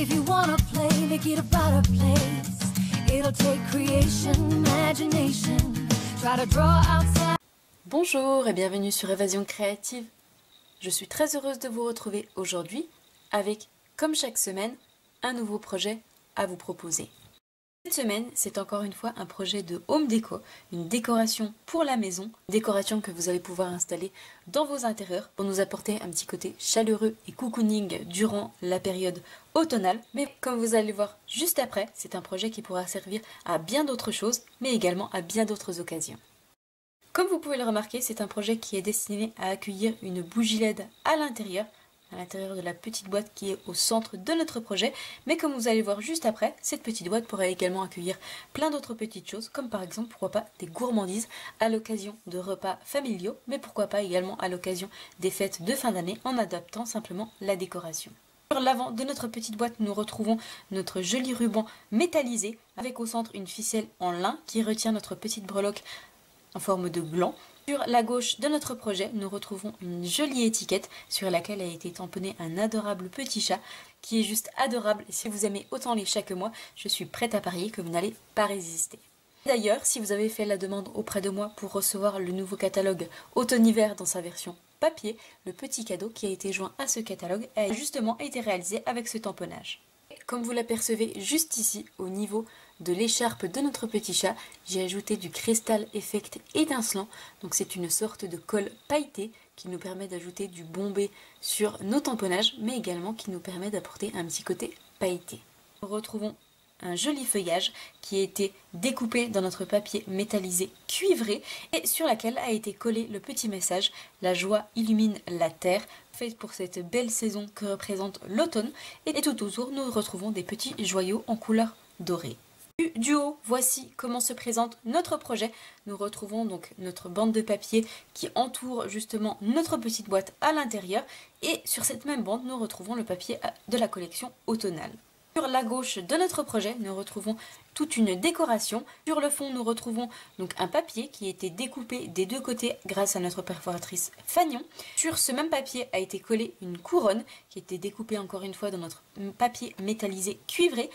If you wanna play, make it about a place. It'll take creation, imagination. Try to draw outside. Bonjour et bienvenue sur Évasion Créative. Je suis très heureuse de vous retrouver aujourd'hui avec, comme chaque semaine, un nouveau projet à vous proposer. Cette semaine, c'est encore une fois un projet de home déco, une décoration pour la maison, une décoration que vous allez pouvoir installer dans vos intérieurs pour nous apporter un petit côté chaleureux et cocooning durant la période automnale. Mais comme vous allez voir juste après, c'est un projet qui pourra servir à bien d'autres choses, mais également à bien d'autres occasions. Comme vous pouvez le remarquer, c'est un projet qui est destiné à accueillir une bougie LED à l'intérieur de la petite boîte qui est au centre de notre projet. Mais comme vous allez voir juste après, cette petite boîte pourra également accueillir plein d'autres petites choses, comme par exemple, pourquoi pas, des gourmandises à l'occasion de repas familiaux, mais pourquoi pas également à l'occasion des fêtes de fin d'année en adaptant simplement la décoration. Sur l'avant de notre petite boîte, nous retrouvons notre joli ruban métallisé avec au centre une ficelle en lin qui retient notre petite breloque en forme de gland. Sur la gauche de notre projet, nous retrouvons une jolie étiquette sur laquelle a été tamponné un adorable petit chat qui est juste adorable. Et si vous aimez autant les chats que moi, je suis prête à parier que vous n'allez pas résister. D'ailleurs, si vous avez fait la demande auprès de moi pour recevoir le nouveau catalogue automne-hiver dans sa version papier, le petit cadeau qui a été joint à ce catalogue a justement été réalisé avec ce tamponnage. Comme vous l'apercevez juste ici, au niveau de l'écharpe de notre petit chat, j'ai ajouté du cristal effect étincelant. Donc c'est une sorte de colle pailletée qui nous permet d'ajouter du bombé sur nos tamponnages, mais également qui nous permet d'apporter un petit côté pailleté. Nous retrouvons un joli feuillage qui a été découpé dans notre papier métallisé cuivré et sur laquelle a été collé le petit message « La joie illumine la terre » fait pour cette belle saison que représente l'automne. Et tout autour, nous retrouvons des petits joyaux en couleur dorée. Du haut, voici comment se présente notre projet. Nous retrouvons donc notre bande de papier qui entoure justement notre petite boîte à l'intérieur. Et sur cette même bande, nous retrouvons le papier de la collection automnale. Sur la gauche de notre projet, nous retrouvons toute une décoration. Sur le fond, nous retrouvons donc un papier qui a été découpé des deux côtés grâce à notre perforatrice Fagnon. Sur ce même papier a été collée une couronne qui a été découpée encore une fois dans notre papier métallisé cuivré.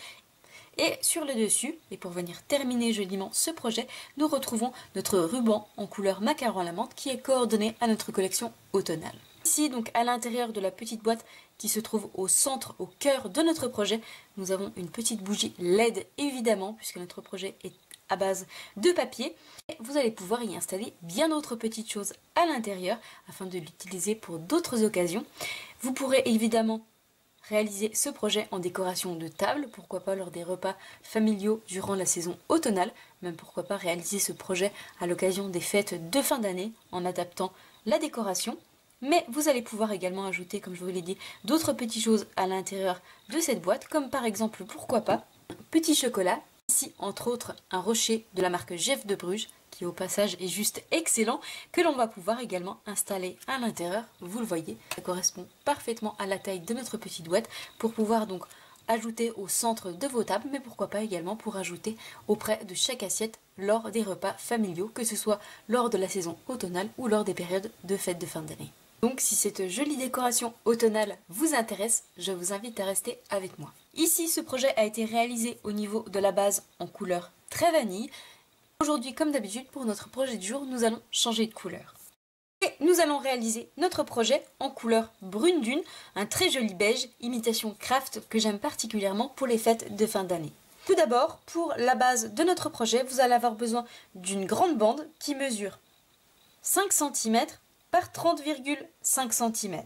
Et sur le dessus, et pour venir terminer joliment ce projet, nous retrouvons notre ruban en couleur macaron à la menthe qui est coordonné à notre collection automnale. Ici, donc à l'intérieur de la petite boîte qui se trouve au centre, au cœur de notre projet, nous avons une petite bougie LED évidemment, puisque notre projet est à base de papier. Et vous allez pouvoir y installer bien d'autres petites choses à l'intérieur afin de l'utiliser pour d'autres occasions. Vous pourrez évidemment réaliser ce projet en décoration de table, pourquoi pas lors des repas familiaux durant la saison automnale, même pourquoi pas réaliser ce projet à l'occasion des fêtes de fin d'année en adaptant la décoration. Mais vous allez pouvoir également ajouter, comme je vous l'ai dit, d'autres petites choses à l'intérieur de cette boîte, comme par exemple, pourquoi pas, un petit chocolat. Ici, entre autres, un rocher de la marque Jeff de Bruges, qui au passage est juste excellent, que l'on va pouvoir également installer à l'intérieur. Vous le voyez, ça correspond parfaitement à la taille de notre petite boîte pour pouvoir donc ajouter au centre de vos tables, mais pourquoi pas également pour ajouter auprès de chaque assiette lors des repas familiaux, que ce soit lors de la saison automnale ou lors des périodes de fêtes de fin d'année. Donc si cette jolie décoration automnale vous intéresse, je vous invite à rester avec moi. Ici, ce projet a été réalisé au niveau de la base en couleur très vanille. Aujourd'hui, comme d'habitude, pour notre projet du jour, nous allons changer de couleur. Et nous allons réaliser notre projet en couleur brune dune, un très joli beige, imitation craft que j'aime particulièrement pour les fêtes de fin d'année. Tout d'abord, pour la base de notre projet, vous allez avoir besoin d'une grande bande qui mesure 5 cm par 30,5 cm.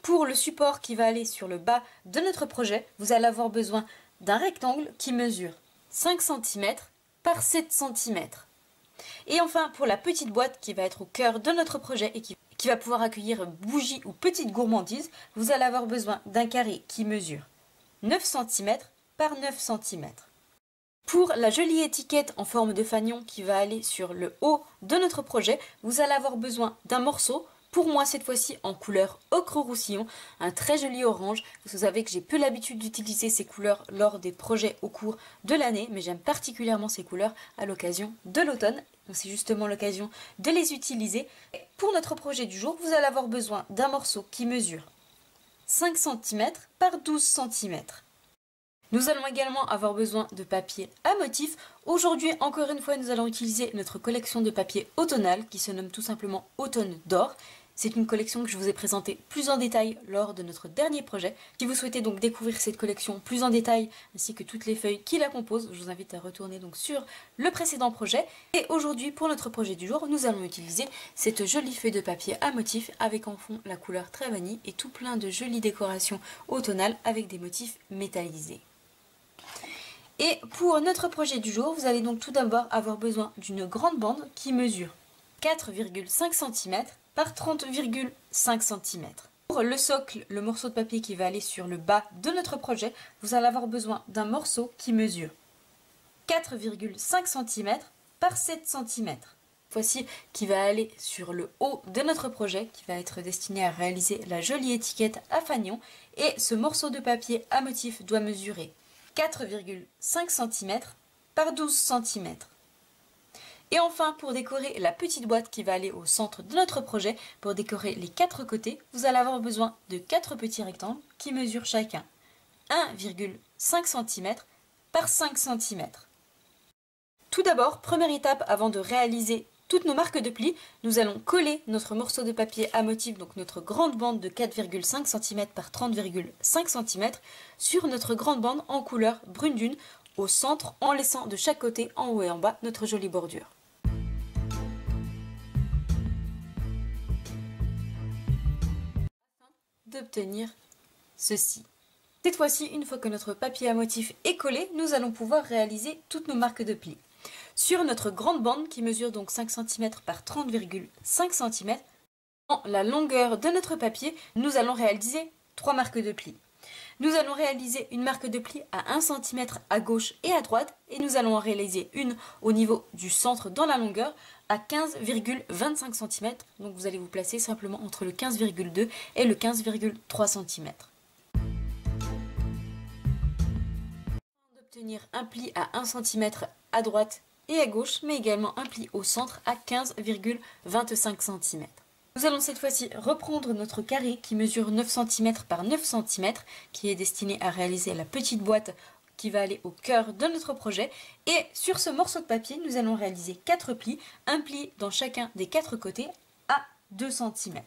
Pour le support qui va aller sur le bas de notre projet, vous allez avoir besoin d'un rectangle qui mesure 5 cm par 7 cm. Et enfin, pour la petite boîte qui va être au cœur de notre projet et qui va pouvoir accueillir bougies ou petites gourmandises, vous allez avoir besoin d'un carré qui mesure 9 cm par 9 cm. Pour la jolie étiquette en forme de fanion qui va aller sur le haut de notre projet, vous allez avoir besoin d'un morceau. Pour moi, cette fois-ci en couleur ocre roussillon, un très joli orange. Vous savez que j'ai peu l'habitude d'utiliser ces couleurs lors des projets au cours de l'année, mais j'aime particulièrement ces couleurs à l'occasion de l'automne. Donc c'est justement l'occasion de les utiliser. Et pour notre projet du jour, vous allez avoir besoin d'un morceau qui mesure 5 cm par 12 cm. Nous allons également avoir besoin de papier à motif. Aujourd'hui, encore une fois, nous allons utiliser notre collection de papier automnal qui se nomme tout simplement Automne d'or. C'est une collection que je vous ai présentée plus en détail lors de notre dernier projet. Si vous souhaitez donc découvrir cette collection plus en détail ainsi que toutes les feuilles qui la composent, je vous invite à retourner donc sur le précédent projet. Et aujourd'hui, pour notre projet du jour, nous allons utiliser cette jolie feuille de papier à motif avec en fond la couleur très vanille et tout plein de jolies décorations automnales avec des motifs métallisés. Et pour notre projet du jour, vous allez donc tout d'abord avoir besoin d'une grande bande qui mesure 4,5 cm par 30,5 cm. Pour le socle, le morceau de papier qui va aller sur le bas de notre projet, vous allez avoir besoin d'un morceau qui mesure 4,5 cm par 7 cm. Voici qui va aller sur le haut de notre projet, qui va être destiné à réaliser la jolie étiquette à fanion. Et ce morceau de papier à motif doit mesurer 4,5 cm par 12 cm. Et enfin, pour décorer la petite boîte qui va aller au centre de notre projet, pour décorer les 4 côtés, vous allez avoir besoin de 4 petits rectangles qui mesurent chacun 1,5 cm par 5 cm. Tout d'abord, première étape avant de réaliser toutes nos marques de plis, nous allons coller notre morceau de papier à motif, donc notre grande bande de 4,5 cm par 30,5 cm, sur notre grande bande en couleur brune dune au centre, en laissant de chaque côté, en haut et en bas, notre jolie bordure. D'obtenir ceci. Cette fois-ci, une fois que notre papier à motif est collé, nous allons pouvoir réaliser toutes nos marques de plis. Sur notre grande bande qui mesure donc 5 cm par 30,5 cm, dans la longueur de notre papier, nous allons réaliser 3 marques de plis. Nous allons réaliser une marque de pli à 1 cm à gauche et à droite, et nous allons en réaliser une au niveau du centre dans la longueur à 15,25 cm. Donc vous allez vous placer simplement entre le 15,2 et le 15,3 cm. D'obtenir un pli à 1 cm à droite et à gauche, mais également un pli au centre à 15,25 cm. Nous allons cette fois-ci reprendre notre carré qui mesure 9 cm par 9 cm, qui est destiné à réaliser la petite boîte qui va aller au cœur de notre projet. Et sur ce morceau de papier, nous allons réaliser 4 plis, un pli dans chacun des 4 côtés à 2 cm.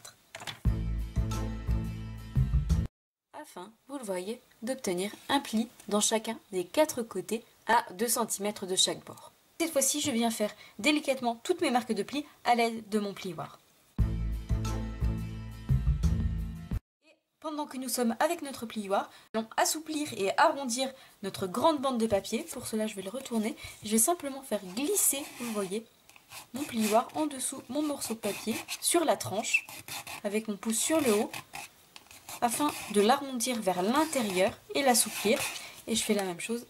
Afin, vous le voyez, d'obtenir un pli dans chacun des 4 côtés à 2 cm de chaque bord. Cette fois-ci, je viens faire délicatement toutes mes marques de plis à l'aide de mon plioir. Pendant que nous sommes avec notre plioir, nous allons assouplir et arrondir notre grande bande de papier. Pour cela, je vais le retourner. Je vais simplement faire glisser, vous voyez, mon plioir en dessous mon morceau de papier sur la tranche, avec mon pouce sur le haut, afin de l'arrondir vers l'intérieur et l'assouplir. Et je fais la même chose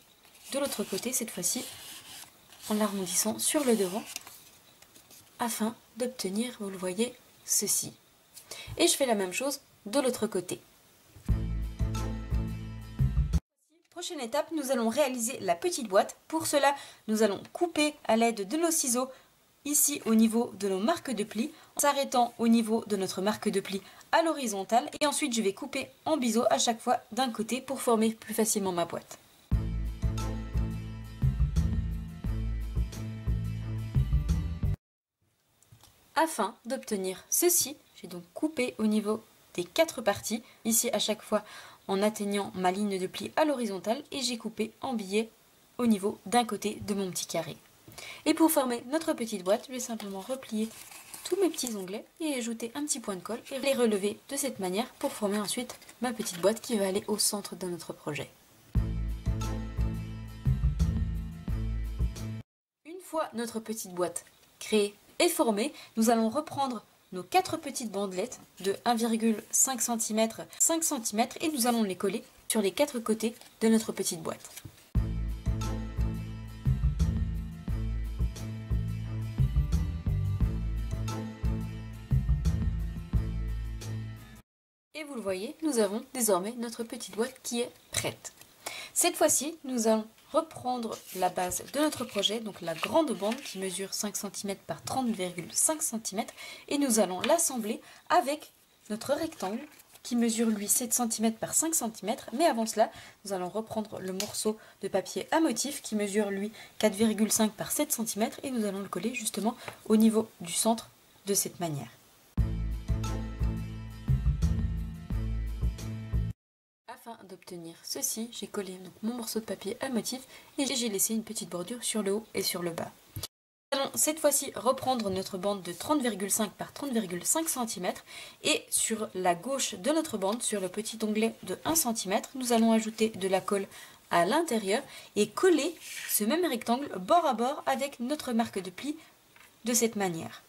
de l'autre côté, cette fois-ci, en l'arrondissant sur le devant, afin d'obtenir, vous le voyez, ceci. Et je fais la même chose de l'autre côté. Prochaine étape, nous allons réaliser la petite boîte. Pour cela, nous allons couper à l'aide de nos ciseaux ici au niveau de nos marques de plis, en s'arrêtant au niveau de notre marque de plis à l'horizontale, et ensuite je vais couper en biseau à chaque fois d'un côté pour former plus facilement ma boîte. Afin d'obtenir ceci, j'ai donc coupé au niveau des 4 parties, ici à chaque fois en atteignant ma ligne de pli à l'horizontale, et j'ai coupé en billets au niveau d'un côté de mon petit carré. Et pour former notre petite boîte, je vais simplement replier tous mes petits onglets et ajouter un petit point de colle et les relever de cette manière pour former ensuite ma petite boîte qui va aller au centre de notre projet. Une fois notre petite boîte créée et formée, nous allons reprendre nos 4 petites bandelettes de 1,5 cm, 5 cm, et nous allons les coller sur les 4 côtés de notre petite boîte. Et vous le voyez, nous avons désormais notre petite boîte qui est prête. Cette fois-ci, nous allons reprendre la base de notre projet, donc la grande bande qui mesure 5 cm par 30,5 cm, et nous allons l'assembler avec notre rectangle qui mesure lui 7 cm par 5 cm. Mais avant cela, nous allons reprendre le morceau de papier à motif qui mesure lui 4,5 par 7 cm et nous allons le coller justement au niveau du centre de cette manière. Afin d'obtenir ceci, j'ai collé donc mon morceau de papier à motif et j'ai laissé une petite bordure sur le haut et sur le bas. Nous allons cette fois-ci reprendre notre bande de 30,5 par 30,5 cm et sur la gauche de notre bande, sur le petit onglet de 1 cm, nous allons ajouter de la colle à l'intérieur et coller ce même rectangle bord à bord avec notre marque de pli de cette manière.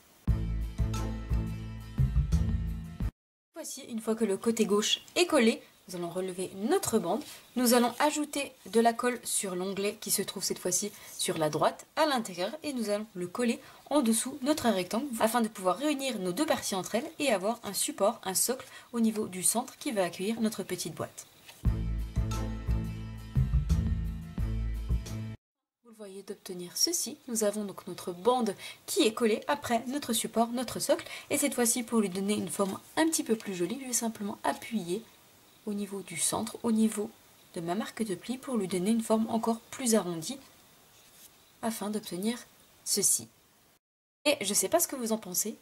Voici, une fois que le côté gauche est collé, nous allons relever notre bande, nous allons ajouter de la colle sur l'onglet qui se trouve cette fois-ci sur la droite à l'intérieur et nous allons le coller en dessous notre rectangle afin de pouvoir réunir nos deux parties entre elles et avoir un support, un socle au niveau du centre qui va accueillir notre petite boîte. Vous le voyez d'obtenir ceci, nous avons donc notre bande qui est collée après notre support, notre socle et cette fois-ci pour lui donner une forme un petit peu plus jolie, je vais simplement appuyer au niveau du centre, au niveau de ma marque de pli pour lui donner une forme encore plus arrondie afin d'obtenir ceci. Et je ne sais pas ce que vous en pensez,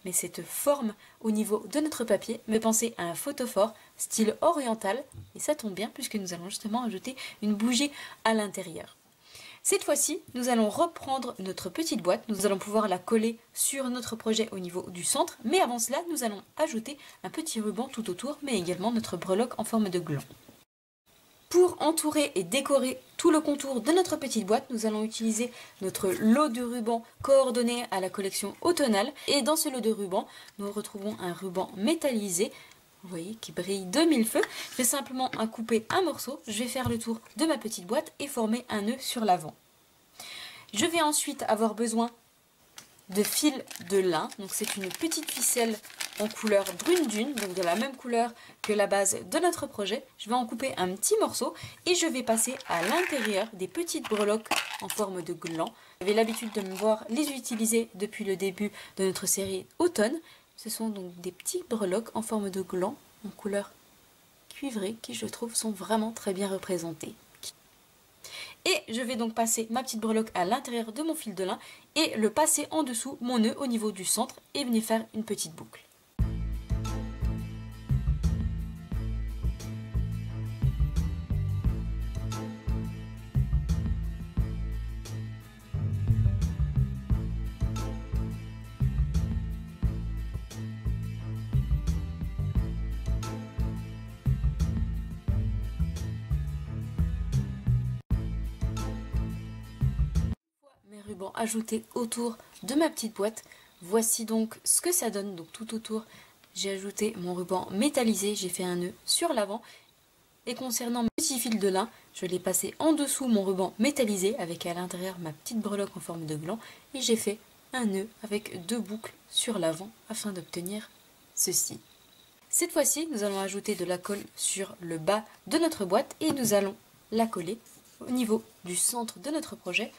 mais cette forme au niveau de notre papier me fait penser à un photophore style oriental et ça tombe bien puisque nous allons justement ajouter une bougie à l'intérieur. Cette fois-ci, nous allons reprendre notre petite boîte, nous allons pouvoir la coller sur notre projet au niveau du centre, mais avant cela, nous allons ajouter un petit ruban tout autour, mais également notre breloque en forme de gland. Pour entourer et décorer tout le contour de notre petite boîte, nous allons utiliser notre lot de rubans coordonné à la collection automnale, et dans ce lot de rubans, nous retrouvons un ruban métallisé, vous voyez, qui brille de mille feux. Je vais simplement couper un morceau, je vais faire le tour de ma petite boîte et former un nœud sur l'avant. Je vais ensuite avoir besoin de fil de lin, donc c'est une petite ficelle en couleur brune dune, donc de la même couleur que la base de notre projet. Je vais en couper un petit morceau et je vais passer à l'intérieur des petites breloques en forme de gland. J'avais l'habitude de me voir les utiliser depuis le début de notre série automne. Ce sont donc des petits breloques en forme de gland en couleur cuivrée qui je trouve sont vraiment très bien représentés. Et je vais donc passer ma petite breloque à l'intérieur de mon fil de lin et le passer en dessous mon nœud au niveau du centre et venir faire une petite boucle. Mes rubans ajoutés autour de ma petite boîte, voici donc ce que ça donne. Donc tout autour j'ai ajouté mon ruban métallisé, j'ai fait un nœud sur l'avant et concernant mon petit fil de lin, je l'ai passé en dessous mon ruban métallisé avec à l'intérieur ma petite breloque en forme de gland et j'ai fait un nœud avec deux boucles sur l'avant afin d'obtenir ceci. Cette fois-ci nous allons ajouter de la colle sur le bas de notre boîte et nous allons la coller au niveau du centre de notre projet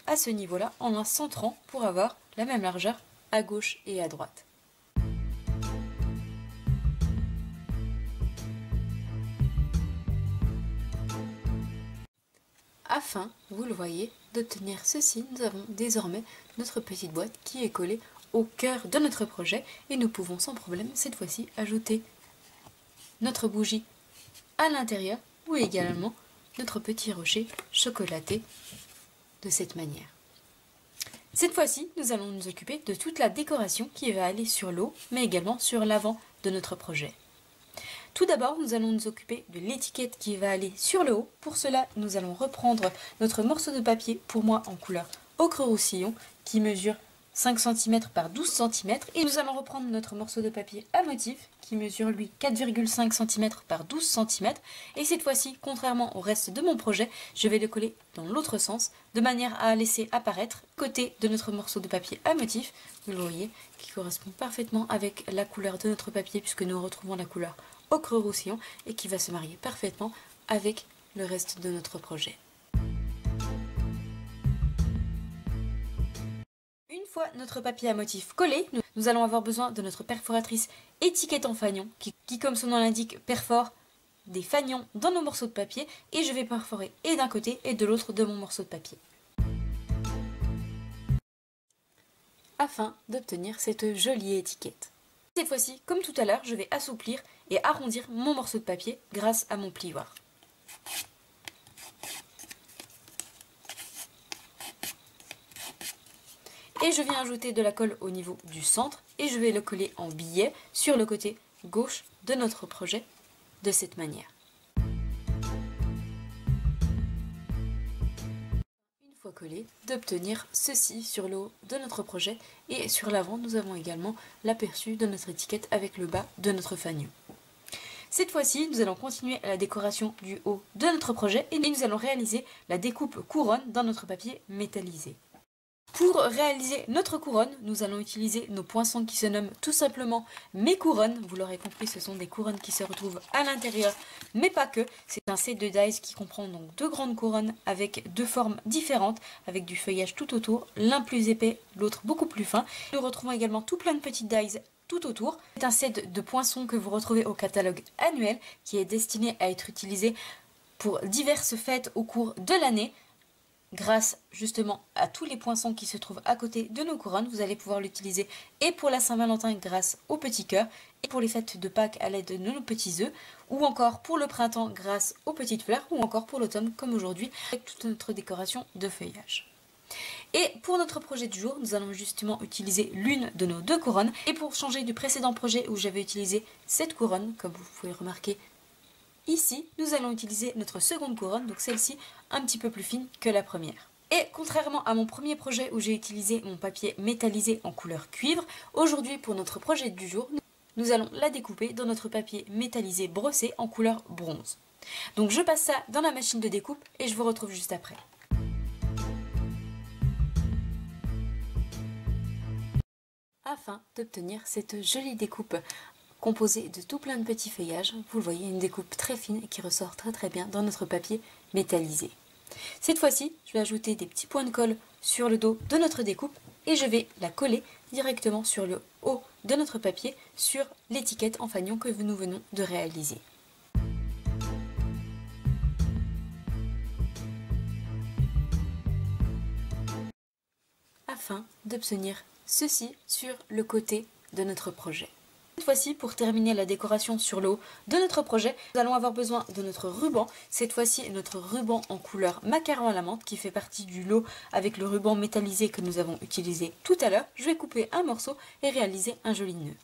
à ce niveau-là en la centrant pour avoir la même largeur à gauche et à droite. Afin, vous le voyez, d'obtenir ceci, nous avons désormais notre petite boîte qui est collée au cœur de notre projet et nous pouvons sans problème cette fois-ci ajouter notre bougie à l'intérieur ou également notre petit rocher chocolaté de cette manière. Cette fois-ci, nous allons nous occuper de toute la décoration qui va aller sur le haut, mais également sur l'avant de notre projet. Tout d'abord, nous allons nous occuper de l'étiquette qui va aller sur le haut. Pour cela, nous allons reprendre notre morceau de papier, pour moi en couleur ocre roussillon, qui mesure 5 cm par 12 cm. Et nous allons reprendre notre morceau de papier à motif, qui mesure lui 4,5 cm par 12 cm. Et cette fois-ci, contrairement au reste de mon projet, je vais le coller dans l'autre sens, de manière à laisser apparaître côté de notre morceau de papier à motif, vous le voyez, qui correspond parfaitement avec la couleur de notre papier, puisque nous retrouvons la couleur ocre roussillon, et qui va se marier parfaitement avec le reste de notre projet. Une Une fois notre papier à motif collé, nous allons avoir besoin de notre perforatrice étiquette en fanion qui comme son nom l'indique, perfore des fanions dans nos morceaux de papier et je vais perforer et d'un côté et de l'autre de mon morceau de papier. Afin d'obtenir cette jolie étiquette. Cette fois-ci, comme tout à l'heure, je vais assouplir et arrondir mon morceau de papier grâce à mon plioir. Et je viens ajouter de la colle au niveau du centre et je vais le coller en billet sur le côté gauche de notre projet de cette manière. Une fois collé, d'obtenir ceci sur le haut de notre projet et sur l'avant nous avons également l'aperçu de notre étiquette avec le bas de notre fanion. Cette fois-ci, nous allons continuer la décoration du haut de notre projet et nous allons réaliser la découpe couronne dans notre papier métallisé. Pour réaliser notre couronne, nous allons utiliser nos poinçons qui se nomment tout simplement mes couronnes. Vous l'aurez compris, ce sont des couronnes qui se retrouvent à l'intérieur, mais pas que. C'est un set de dies qui comprend donc deux grandes couronnes avec deux formes différentes, avec du feuillage tout autour, l'un plus épais, l'autre beaucoup plus fin. Nous retrouvons également tout plein de petites dies tout autour. C'est un set de poinçons que vous retrouvez au catalogue annuel qui est destiné à être utilisé pour diverses fêtes au cours de l'année. Grâce justement à tous les poinçons qui se trouvent à côté de nos couronnes, vous allez pouvoir l'utiliser et pour la Saint-Valentin grâce aux petits cœurs, et pour les fêtes de Pâques à l'aide de nos petits œufs, ou encore pour le printemps grâce aux petites fleurs, ou encore pour l'automne comme aujourd'hui avec toute notre décoration de feuillage. Et pour notre projet du jour, nous allons justement utiliser l'une de nos deux couronnes. Et pour changer du précédent projet où j'avais utilisé cette couronne, comme vous pouvez le remarquer, ici, nous allons utiliser notre seconde couronne, donc celle-ci un petit peu plus fine que la première. Et contrairement à mon premier projet où j'ai utilisé mon papier métallisé en couleur cuivre, aujourd'hui pour notre projet du jour, nous allons la découper dans notre papier métallisé brossé en couleur bronze. Donc je passe ça dans la machine de découpe et je vous retrouve juste après. Afin d'obtenir cette jolie découpe composée de tout plein de petits feuillages, vous le voyez, une découpe très fine qui ressort très bien dans notre papier métallisé. Cette fois-ci, je vais ajouter des petits points de colle sur le dos de notre découpe et je vais la coller directement sur le haut de notre papier sur l'étiquette en fanion que nous venons de réaliser. Afin d'obtenir ceci sur le côté de notre projet. Cette fois-ci, pour terminer la décoration sur le haut de notre projet, nous allons avoir besoin de notre ruban. Cette fois-ci, notre ruban en couleur macaron à la menthe qui fait partie du lot avec le ruban métallisé que nous avons utilisé tout à l'heure. Je vais couper un morceau et réaliser un joli nœud.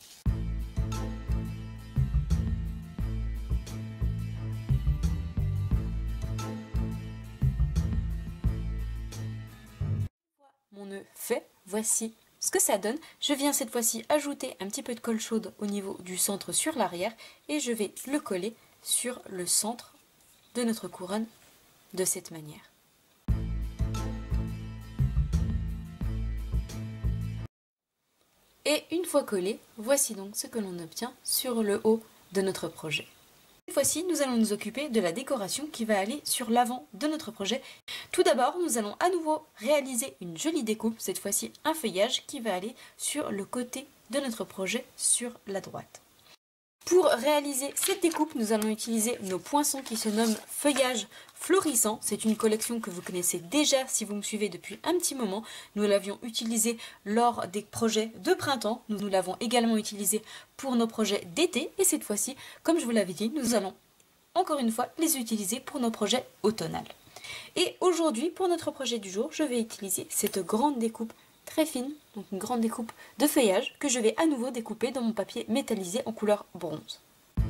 Mon nœud fait, voici ce que ça donne. Je viens cette fois-ci ajouter un petit peu de colle chaude au niveau du centre sur l'arrière et je vais le coller sur le centre de notre couronne de cette manière. Et une fois collé, voici donc ce que l'on obtient sur le haut de notre projet. Cette fois-ci, nous allons nous occuper de la décoration qui va aller sur l'avant de notre projet. Tout d'abord, nous allons à nouveau réaliser une jolie découpe, cette fois-ci un feuillage qui va aller sur le côté de notre projet sur la droite. Pour réaliser cette découpe, nous allons utiliser nos poinçons qui se nomment feuillage florissant. C'est une collection que vous connaissez déjà si vous me suivez depuis un petit moment. Nous l'avions utilisé lors des projets de printemps. Nous l'avons également utilisé pour nos projets d'été. Et cette fois-ci, comme je vous l'avais dit, nous allons encore une fois les utiliser pour nos projets automnales. Et aujourd'hui, pour notre projet du jour, je vais utiliser cette grande découpe très fine, donc une grande découpe de feuillage que je vais à nouveau découper dans mon papier métallisé en couleur bronze. Une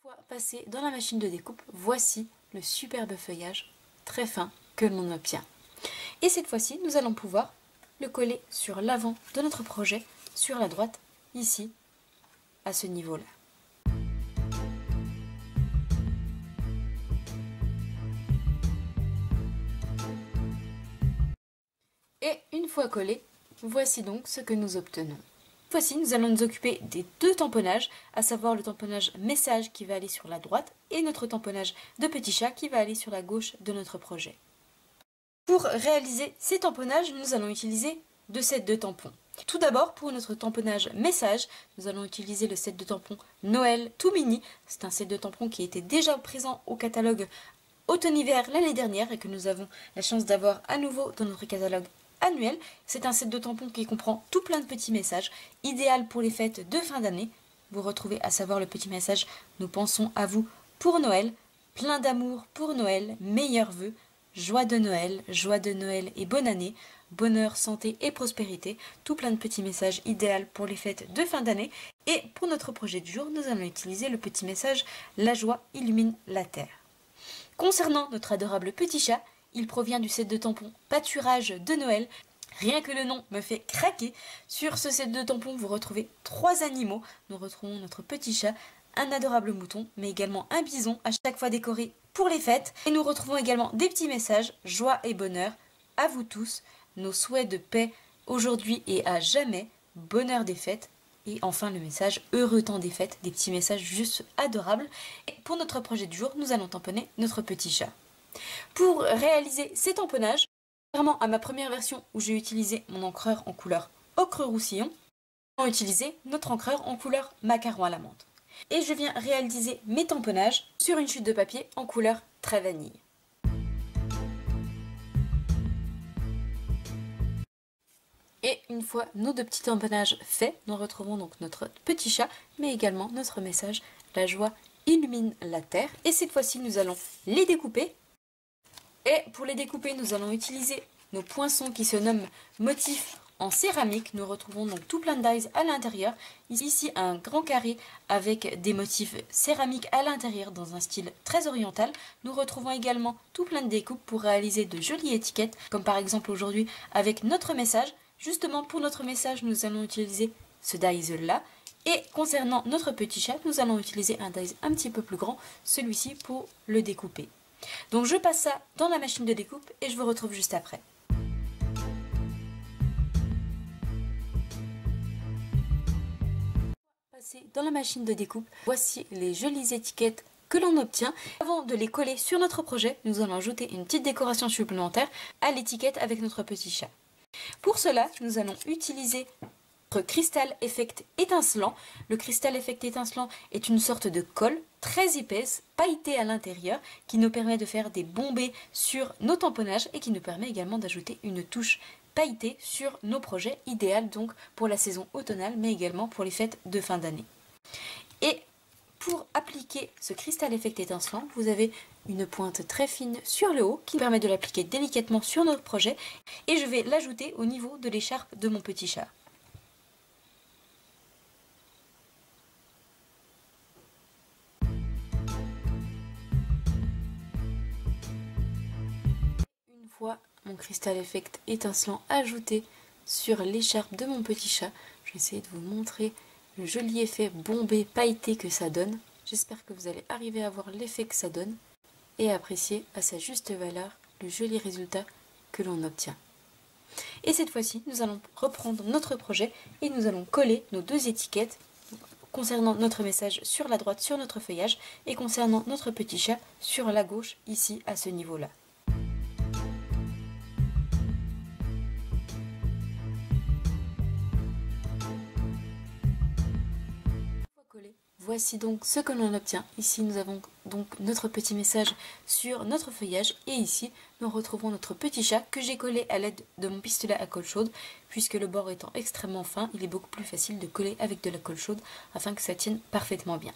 fois passé dans la machine de découpe, voici le superbe feuillage très fin que l'on obtient. Et cette fois-ci, nous allons pouvoir le coller sur l'avant de notre projet, sur la droite, ici, à ce niveau-là. Et une fois collé, voici donc ce que nous obtenons. Cette fois-ci, nous allons nous occuper des deux tamponnages, à savoir le tamponnage message qui va aller sur la droite et notre tamponnage de petit chat qui va aller sur la gauche de notre projet. Pour réaliser ces tamponnages, nous allons utiliser 2 sets de tampons. Tout d'abord, pour notre tamponnage message, nous allons utiliser le set de tampons Noël tout mini. C'est un set de tampons qui était déjà présent au catalogue automne-hiver l'année dernière et que nous avons la chance d'avoir à nouveau dans notre catalogue annuel. C'est un set de tampons qui comprend tout plein de petits messages, idéal pour les fêtes de fin d'année. Vous retrouvez à savoir le petit message « Nous pensons à vous pour Noël », plein d'amour pour Noël, meilleurs vœux, joie de Noël et bonne année, bonheur, santé et prospérité, tout plein de petits messages idéaux pour les fêtes de fin d'année. Et pour notre projet du jour, nous allons utiliser le petit message « La joie illumine la terre ». Concernant notre adorable petit chat, il provient du set de tampons Pâturage de Noël. Rien que le nom me fait craquer. Sur ce set de tampons, vous retrouvez 3 animaux. Nous retrouvons notre petit chat, un adorable mouton, mais également un bison, à chaque fois décoré pour les fêtes. Et nous retrouvons également des petits messages, joie et bonheur, à vous tous, nos souhaits de paix aujourd'hui et à jamais, bonheur des fêtes. Et enfin le message heureux temps des fêtes, des petits messages juste adorables. Et pour notre projet du jour, nous allons tamponner notre petit chat. Pour réaliser ces tamponnages, contrairement à ma première version où j'ai utilisé mon encreur en couleur ocre roussillon, nous allons utiliser notre encreur en couleur macaron à la menthe. Et je viens réaliser mes tamponnages sur une chute de papier en couleur très vanille. Et une fois nos 2 petits tamponnages faits, nous retrouvons donc notre petit chat, mais également notre message « La joie illumine la terre ». Et cette fois-ci, nous allons les découper. Et pour les découper, nous allons utiliser nos poinçons qui se nomment motifs en céramique. Nous retrouvons donc tout plein de dies à l'intérieur. Ici, un grand carré avec des motifs céramiques à l'intérieur dans un style très oriental. Nous retrouvons également tout plein de découpes pour réaliser de jolies étiquettes, comme par exemple aujourd'hui avec notre message. Justement, pour notre message, nous allons utiliser ce dies-là. Et concernant notre petit chat, nous allons utiliser un dies un petit peu plus grand, celui-ci pour le découper. Donc je passe ça dans la machine de découpe et je vous retrouve juste après. Passer dans la machine de découpe, voici les jolies étiquettes que l'on obtient. Avant de les coller sur notre projet, nous allons ajouter une petite décoration supplémentaire à l'étiquette avec notre petit chat. Pour cela, nous allons utiliser notre cristal effect étincelant. Le cristal effect étincelant est une sorte de colle très épaisse, pailletée à l'intérieur, qui nous permet de faire des bombées sur nos tamponnages et qui nous permet également d'ajouter une touche pailletée sur nos projets, idéal donc pour la saison automnale, mais également pour les fêtes de fin d'année. Et pour appliquer ce cristal effect étincelant, vous avez une pointe très fine sur le haut qui permet de l'appliquer délicatement sur notre projet et je vais l'ajouter au niveau de l'écharpe de mon petit chat. Une fois mon cristal effect étincelant ajouté sur l'écharpe de mon petit chat, je vais essayer de vous montrer le joli effet bombé pailleté que ça donne. J'espère que vous allez arriver à voir l'effet que ça donne et apprécier à sa juste valeur le joli résultat que l'on obtient. Et cette fois-ci, nous allons reprendre notre projet et nous allons coller nos 2 étiquettes concernant notre message sur la droite sur notre feuillage et concernant notre petit chat sur la gauche ici à ce niveau-là. Voici donc ce que l'on obtient. Ici, nous avons donc notre petit message sur notre feuillage. Et ici, nous retrouvons notre petit chat que j'ai collé à l'aide de mon pistolet à colle chaude. Puisque le bord étant extrêmement fin, il est beaucoup plus facile de coller avec de la colle chaude afin que ça tienne parfaitement bien.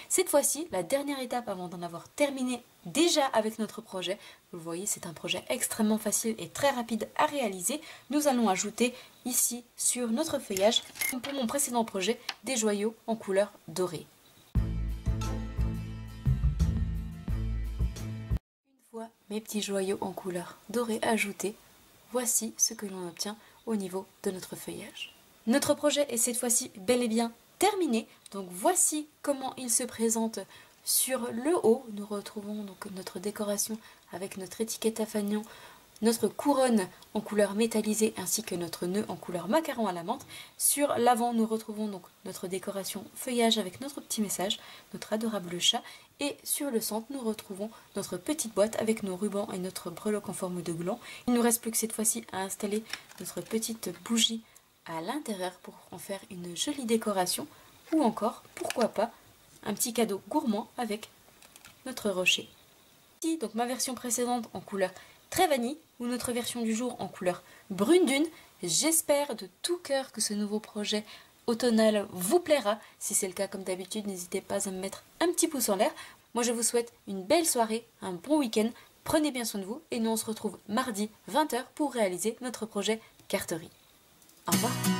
Cette fois-ci, la dernière étape avant d'en avoir terminé déjà avec notre projet, vous le voyez, c'est un projet extrêmement facile et très rapide à réaliser. Nous allons ajouter ici sur notre feuillage, comme pour mon précédent projet, des joyaux en couleur dorée. Une fois mes petits joyaux en couleur dorée ajoutés, voici ce que l'on obtient au niveau de notre feuillage. Notre projet est cette fois-ci bel et bien terminé. Donc voici comment il se présente sur le haut. Nous retrouvons donc notre décoration avec notre étiquette à fanion notre couronne en couleur métallisée ainsi que notre nœud en couleur macaron à la menthe. Sur l'avant, nous retrouvons donc notre décoration feuillage avec notre petit message, notre adorable chat. Et sur le centre, nous retrouvons notre petite boîte avec nos rubans et notre breloque en forme de gland. Il ne nous reste plus que cette fois-ci à installer notre petite bougie à l'intérieur pour en faire une jolie décoration. Ou encore, pourquoi pas, un petit cadeau gourmand avec notre rocher. Ici, donc ma version précédente en couleur très vanille ou notre version du jour en couleur brune dune. J'espère de tout cœur que ce nouveau projet automnal vous plaira. Si c'est le cas, comme d'habitude, n'hésitez pas à me mettre un petit pouce en l'air. Moi, je vous souhaite une belle soirée, un bon week-end. Prenez bien soin de vous et nous on se retrouve mardi 20 h pour réaliser notre projet carterie. Au revoir.